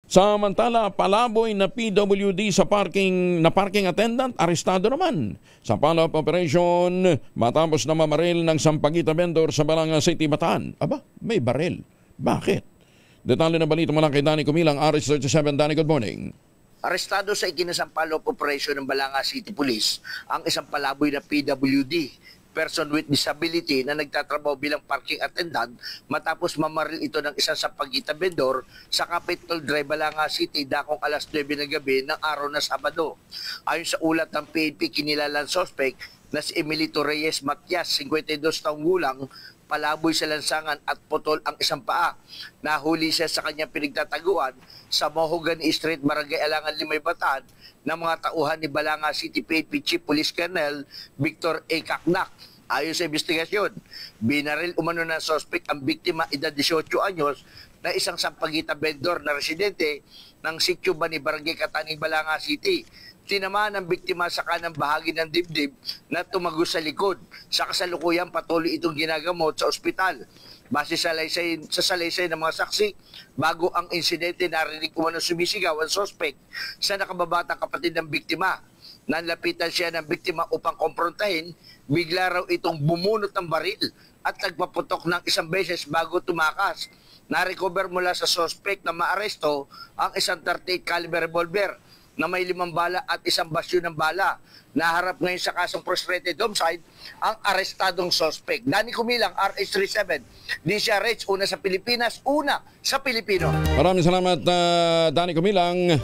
Samantala, palaboy na PWD sa parking attendant, arestado naman sa follow-up operation matapos na mamaril ng sampagita vendor sa Balanga City, Bataan. Aba, may baril. Bakit? Detalye na balita mula kay Danny Kumilang, RH37. Danny, good morning. Arestado sa ikinasang follow-up operation ng Balanga City Police ang isang palaboy na PWD, person with disability, na nagtatrabaho bilang parking attendant matapos mamaril ito ng isang sampagita vendor sa Capitol Drive, Balanga City, dakong alas 9 ng gabi ng araw na Sabado. Ayon sa ulat ng PNP, kinilalang suspect na si Emilito Reyes Matias, 52 taong gulang, palaboy sa lansangan at putol ang isang paa. Nahuli siya sa kanyang pinagtataguan sa Mahogany Street, Barangay Alangan, Limay, Bataan ng mga tauhan ni Balanga City PNP Chief Police Colonel Victor A. Cacnac. Ayon sa investigasyon, binaril umano ng suspect ang biktima, edad 18 anyos, na isang sampagita vendor na residente ng Sitio Bani, Barangay Kataning, Balanga City. Tinamaan ang biktima sa kanang bahagi ng dibdib na tumagos sa likod. Sa kasalukuyan, patuloy itong ginagamot sa ospital. Base sa salaysay ng mga saksi, bago ang insidente, narinig umano sumisigaw ang suspect sa nakababatang kapatid ng biktima. Nanlapitan siya ng biktima upang komprontahin, bigla raw itong bumunot ng baril at nagpaputok ng isang beses bago tumakas. Na-recover mula sa suspect na maaresto ang isang 38 caliber revolver na may 5 bala at isang basyo ng bala. Naharap ngayon sa kasong frustrated homicide ang arestadong suspect. Danny Kumilang, RH37, DCRH, una sa Pilipinas, una sa Pilipino. Maraming salamat, Danny Kumilang.